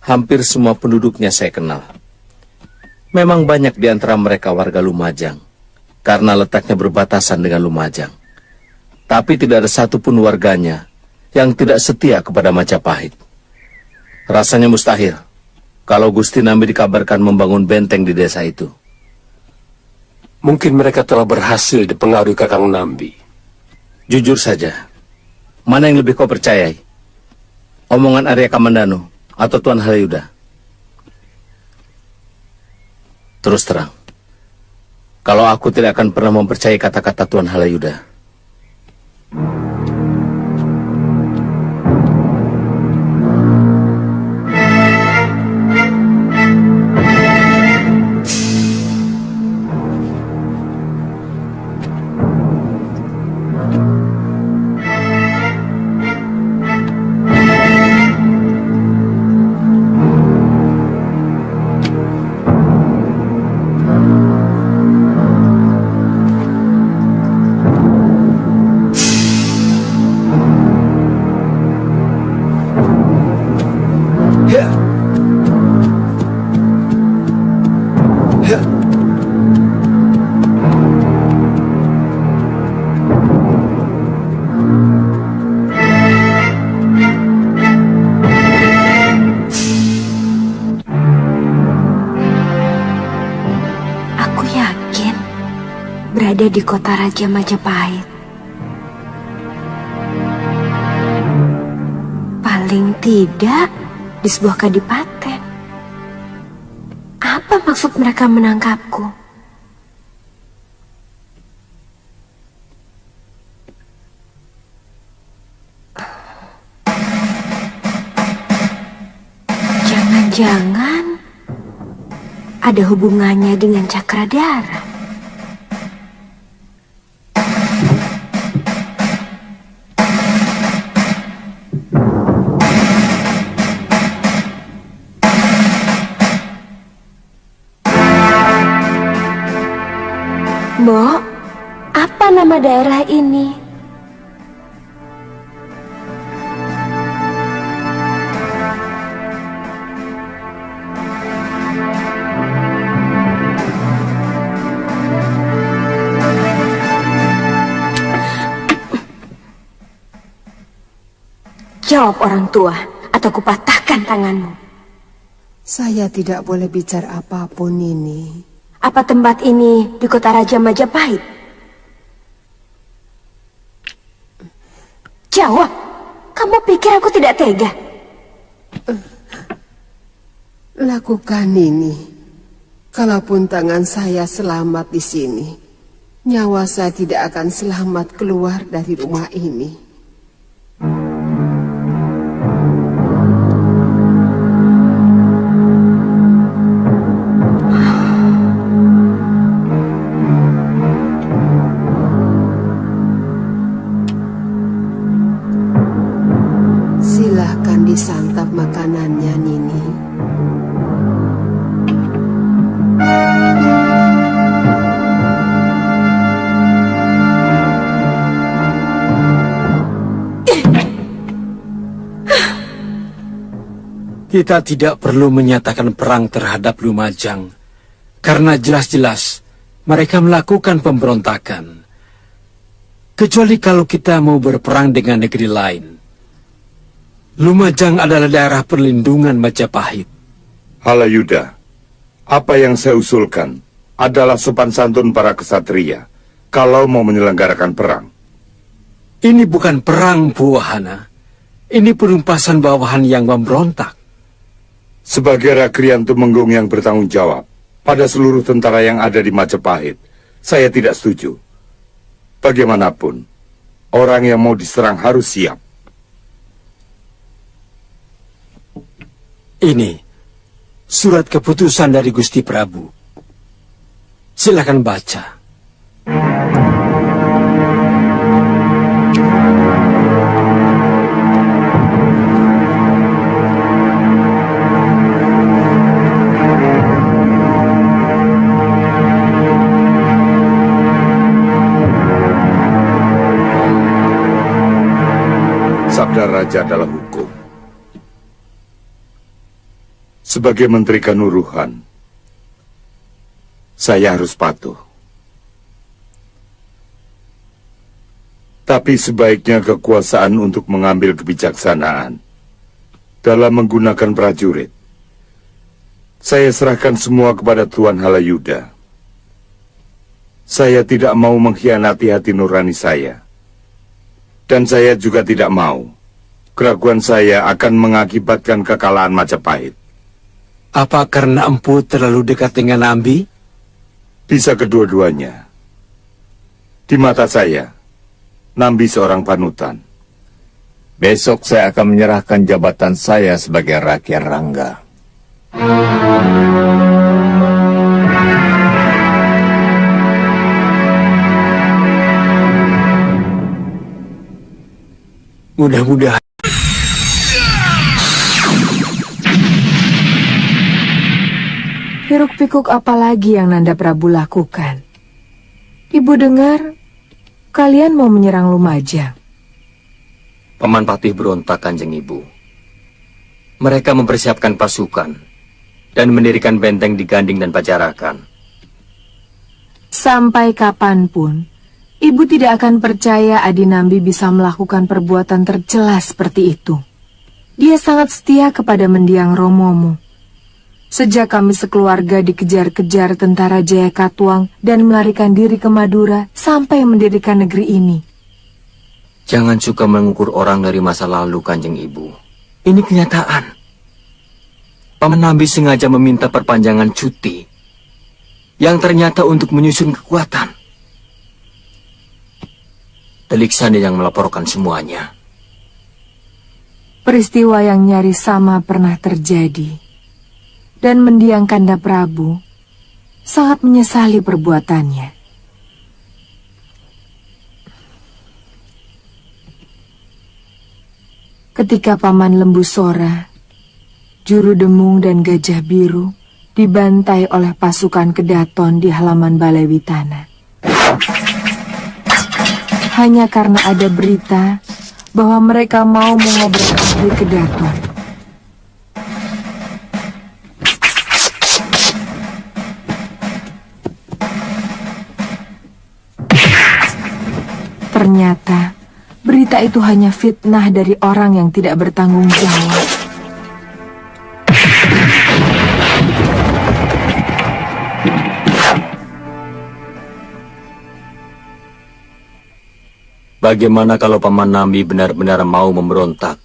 Hampir semua penduduknya saya kenal. Memang banyak di antara mereka warga Lumajang, karena letaknya berbatasan dengan Lumajang. Tapi tidak ada satupun warganya yang tidak setia kepada Majapahit. Rasanya mustahil kalau Gusti Nambi dikabarkan membangun benteng di desa itu. Mungkin mereka telah berhasil dipengaruhi Kakang Nambi. Jujur saja, mana yang lebih kau percayai? Omongan Arya Kamandanu atau Tuan Halayuda? Terus terang, kalau aku tidak akan pernah mempercayai kata-kata Tuan Halayuda. berada di kota Raja Majapahit. Paling tidak di sebuah kadipaten. Apa maksud mereka menangkapku? Jangan-jangan ada hubungannya dengan Cakradara. Mbok, apa nama daerah ini? Jawab orang tua, atau kupatahkan tanganmu. Saya tidak boleh bicara apapun ini. Apa tempat ini di kota Raja Majapahit? Jawab, kamu pikir aku tidak tega? Lakukan ini. Kalaupun tangan saya selamat di sini, nyawa saya tidak akan selamat keluar dari rumah ini. Silahkan disantap makanannya, Nini. Kita tidak perlu menyatakan perang terhadap Lumajang, karena jelas-jelas mereka melakukan pemberontakan. Kecuali kalau kita mau berperang dengan negeri lain. Lumajang adalah daerah perlindungan Majapahit. Halayuda, apa yang saya usulkan adalah sopan santun para kesatria kalau mau menyelenggarakan perang. Ini bukan perang, Buahana. Ini penumpasan bawahan yang memberontak. Sebagai Rakrian Tumenggung yang bertanggung jawab pada seluruh tentara yang ada di Majapahit, saya tidak setuju. Bagaimanapun, orang yang mau diserang harus siap. Ini surat keputusan dari Gusti Prabu. Silakan baca. Sabda Raja adalah hukum. Sebagai Menteri Kanuruhan, saya harus patuh. Tapi sebaiknya kekuasaan untuk mengambil kebijaksanaan dalam menggunakan prajurit, saya serahkan semua kepada Tuan Halayuda. Saya tidak mau mengkhianati hati nurani saya. Dan saya juga tidak mau keraguan saya akan mengakibatkan kekalahan Majapahit. Apa karena Empu terlalu dekat dengan Nambi? Bisa kedua-duanya. Di mata saya, Nambi seorang panutan. Besok saya akan menyerahkan jabatan saya sebagai Rakyat Rangga. Mudah-mudahan. Hiruk-pikuk apa lagi yang Nanda Prabu lakukan? Ibu dengar, kalian mau menyerang Lumajang. Paman Patih berontak, Kanjeng Ibu. Mereka mempersiapkan pasukan dan mendirikan benteng di Ganding dan Pajarakan. Sampai kapanpun, Ibu tidak akan percaya Adi Nambi bisa melakukan perbuatan tercela seperti itu. Dia sangat setia kepada mendiang Romomu. Sejak kami sekeluarga dikejar-kejar tentara Jayakatwang dan melarikan diri ke Madura sampai mendirikan negeri ini. Jangan suka mengukur orang dari masa lalu, Kanjeng Ibu. Ini kenyataan. Paman Nambi sengaja meminta perpanjangan cuti yang ternyata untuk menyusun kekuatan. Telik Sandi yang melaporkan semuanya. Peristiwa yang nyaris sama pernah terjadi. Dan mendiang Kanda Prabu sangat menyesali perbuatannya. Ketika Paman Lembu Sora, Juru Demung dan Gajah Biru dibantai oleh pasukan Kedaton di halaman Balai Witana. Hanya karena ada berita bahwa mereka mau mengobrak-abrik Kedaton. Ternyata berita itu hanya fitnah dari orang yang tidak bertanggung jawab. Bagaimana kalau Paman Nambi benar-benar mau memberontak?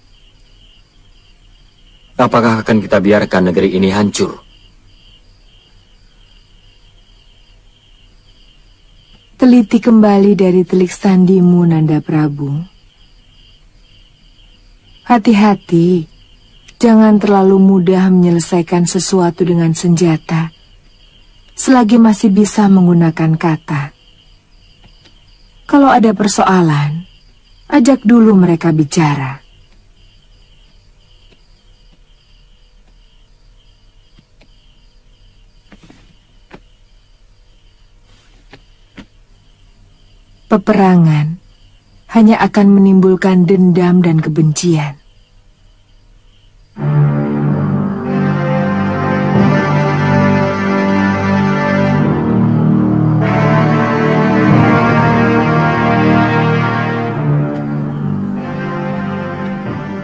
Apakah akan kita biarkan negeri ini hancur? Teliti kembali dari telik sandimu, Nanda Prabu. Hati-hati, jangan terlalu mudah menyelesaikan sesuatu dengan senjata, selagi masih bisa menggunakan kata. Kalau ada persoalan, ajak dulu mereka bicara. Peperangan hanya akan menimbulkan dendam dan kebencian.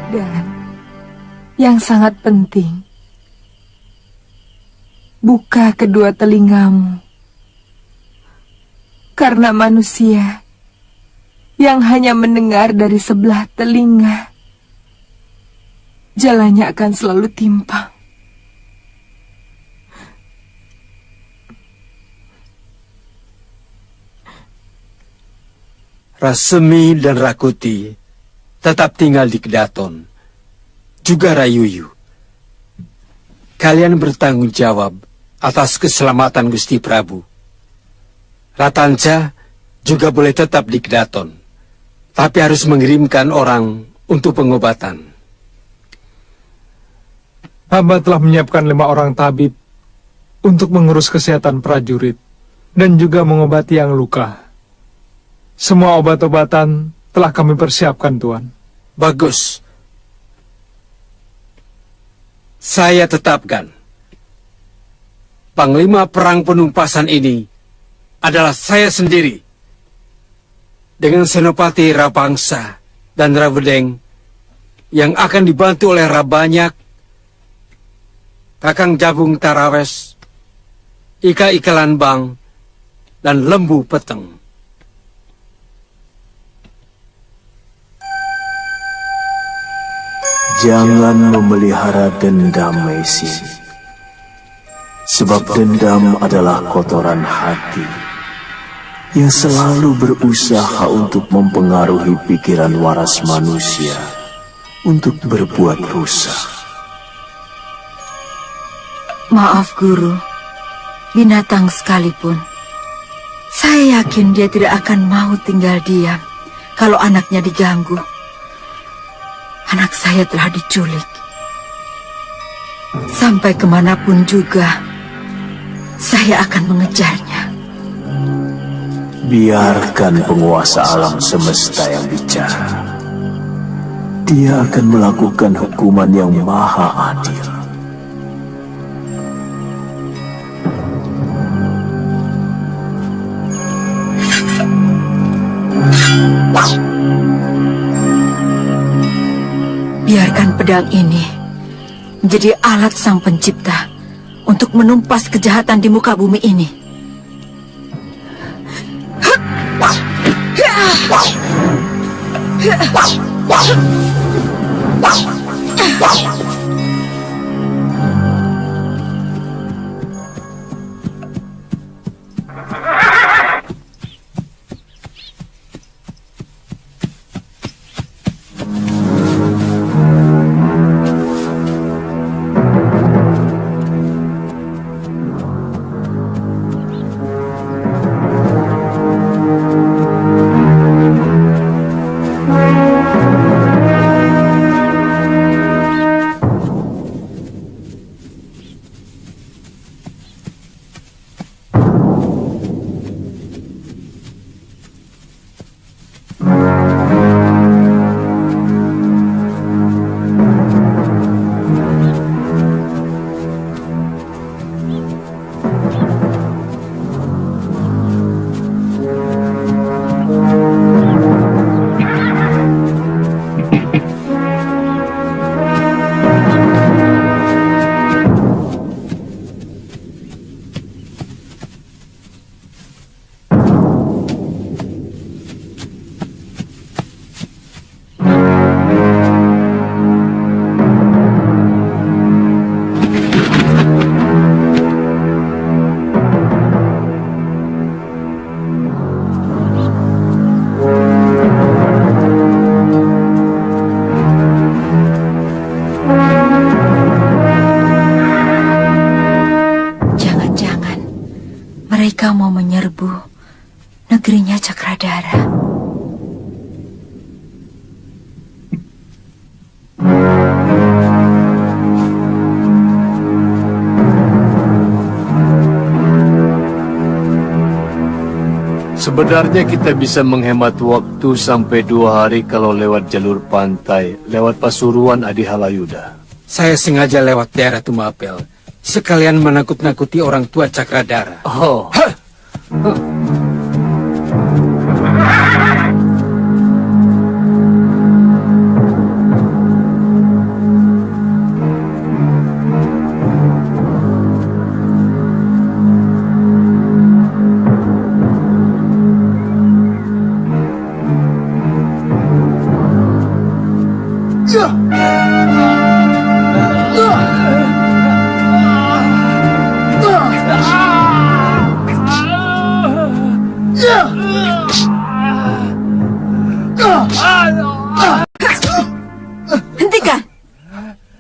Dan yang sangat penting, buka kedua telingamu. Karena manusia yang hanya mendengar dari sebelah telinga, jalannya akan selalu timpang. Rasemi dan Rakuti tetap tinggal di Kedaton, juga Rayuyu. Kalian bertanggung jawab atas keselamatan Gusti Prabu. Ratanca juga boleh tetap di Kedaton, tapi harus mengirimkan orang untuk pengobatan. Hamba telah menyiapkan 5 orang tabib untuk mengurus kesehatan prajurit dan juga mengobati yang luka. Semua obat-obatan telah kami persiapkan, Tuan. Bagus. Saya tetapkan Panglima Perang Penumpasan ini adalah saya sendiri, dengan Senopati Rapangsa dan Rawedeng yang akan dibantu oleh Rabanyak, Kakang Jabung Tarawes, Ika Ikalanbang, dan Lembu Peteng. Jangan memelihara dendam, Mesin. Sebab dendam adalah kotoran hati yang selalu berusaha untuk mempengaruhi pikiran waras manusia untuk berbuat rusak. Maaf, Guru. Binatang sekalipun, saya yakin dia tidak akan mau tinggal diam kalau anaknya diganggu. Anak saya telah diculik. Sampai kemanapun juga, saya akan mengejarnya. Biarkan penguasa alam semesta yang bicara. Dia akan melakukan hukuman yang maha adil. Biarkan pedang ini menjadi alat Sang Pencipta untuk menumpas kejahatan di muka bumi ini. Mereka mau menyerbu negerinya Cakradara. Sebenarnya kita bisa menghemat waktu sampai 2 hari kalau lewat jalur pantai, lewat Pasuruan Adi Halayuda. Saya sengaja lewat daerah Tumapel, sekalian menakut-nakuti orang tua Cakradara. Oh. Hentikan!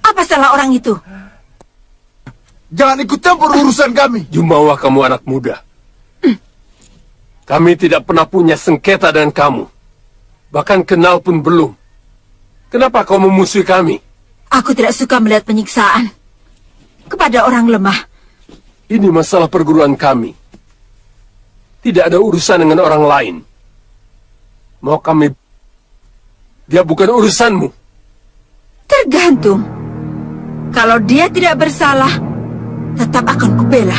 Apa salah orang itu? Jangan ikut campur urusan kami. Jumawa, kamu anak muda. Kami tidak pernah punya sengketa dengan kamu. Bahkan kenal pun belum. Kenapa kau memusuhi kami? Aku tidak suka melihat penyiksaan kepada orang lemah. Ini masalah perguruan kami. Tidak ada urusan dengan orang lain. Mau kami... Dia bukan urusanmu. Tergantung. Kalau dia tidak bersalah, tetap akan kubela.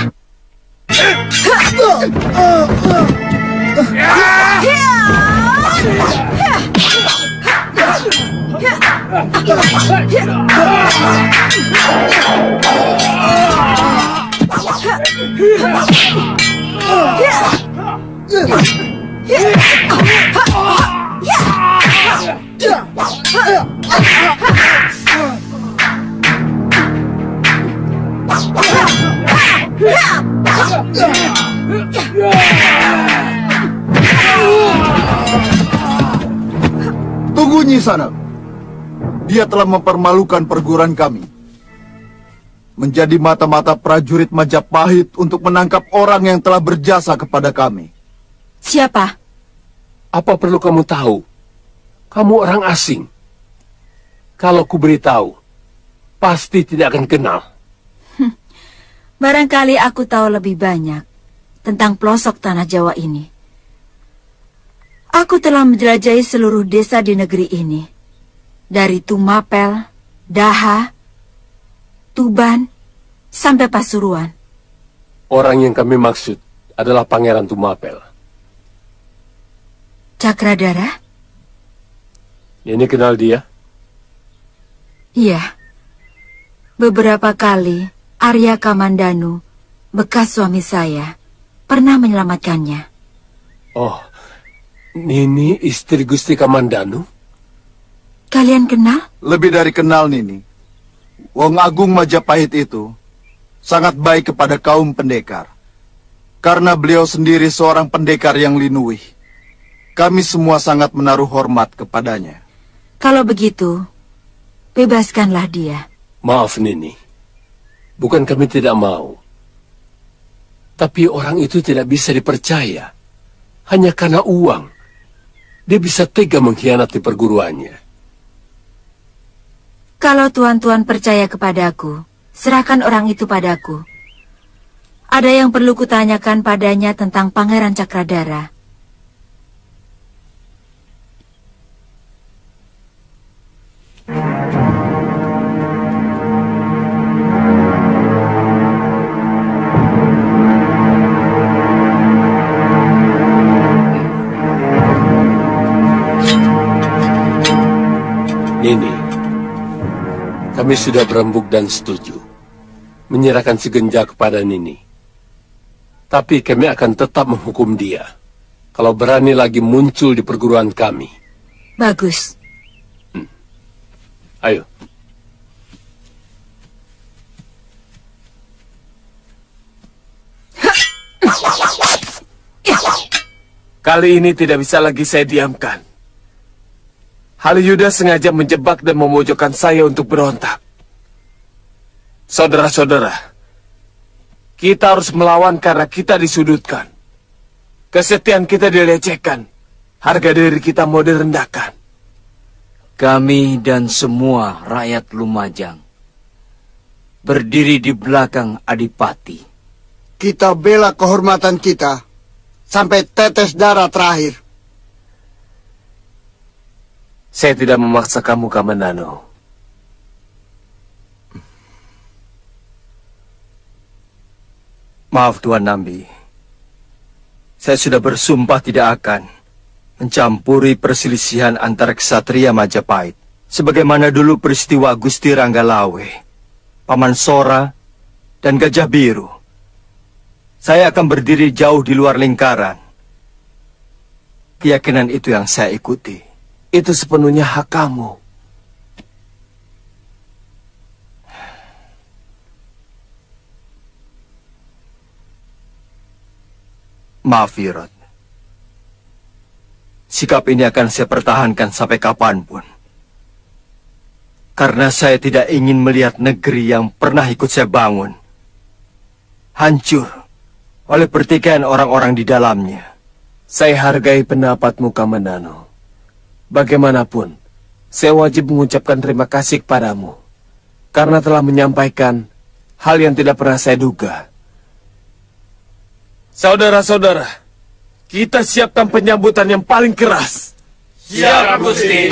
Tunggu Nyi Sana. Dia telah mempermalukan perguruan kami. Menjadi mata-mata prajurit Majapahit untuk menangkap orang yang telah berjasa kepada kami. Siapa? Apa perlu kamu tahu? Kamu orang asing. Kalau ku beritahu, pasti tidak akan kenal. Barangkali aku tahu lebih banyak tentang pelosok tanah Jawa ini. Aku telah menjelajahi seluruh desa di negeri ini. Dari Tumapel, Daha, Tuban, sampai Pasuruan. Orang yang kami maksud adalah Pangeran Tumapel. Cakradara? Ini kenal dia? Iya. Beberapa kali Arya Kamandanu, bekas suami saya, pernah menyelamatkannya. Oh, Nini istri Gusti Kamandanu? Kalian kenal? Lebih dari kenal, Nini. Wong Agung Majapahit itu sangat baik kepada kaum pendekar. Karena beliau sendiri seorang pendekar yang linuih. Kami semua sangat menaruh hormat kepadanya. Kalau begitu, bebaskanlah dia. Maaf, Nini. Bukan kami tidak mau. Tapi orang itu tidak bisa dipercaya. Hanya karena uang. Dia bisa tega mengkhianati perguruannya. Kalau tuan-tuan percaya kepadaku, serahkan orang itu padaku. Ada yang perlu kutanyakan padanya tentang Pangeran Cakradara. Nini, kami sudah berembuk dan setuju menyerahkan Segenja kepada Nini. Tapi kami akan tetap menghukum dia kalau berani lagi muncul di perguruan kami. Bagus. Ayo. Kali ini tidak bisa lagi saya diamkan. Halayuda sengaja menjebak dan memojokkan saya untuk berontak. Saudara-saudara, kita harus melawan karena kita disudutkan. Kesetiaan kita dilecehkan. Harga diri kita mau direndahkan. Kami dan semua rakyat Lumajang berdiri di belakang Adipati. Kita bela kehormatan kita sampai tetes darah terakhir. Saya tidak memaksa kamu, Kamandanu. Maaf Tuan Nambi. Saya sudah bersumpah tidak akan mencampuri perselisihan antara ksatria Majapahit. Sebagaimana dulu peristiwa Gusti Ranggalawe, Paman Sora, dan Gajah Biru. Saya akan berdiri jauh di luar lingkaran. Keyakinan itu yang saya ikuti. Itu sepenuhnya hak kamu. Maaf, Wirot. Sikap ini akan saya pertahankan sampai kapanpun. Karena saya tidak ingin melihat negeri yang pernah ikut saya bangun hancur oleh pertikaian orang-orang di dalamnya. Saya hargai pendapatmu, Kamandanu. Bagaimanapun, saya wajib mengucapkan terima kasih kepadamu karena telah menyampaikan hal yang tidak pernah saya duga. Saudara-saudara, kita siapkan penyambutan yang paling keras. Siap, Gusti.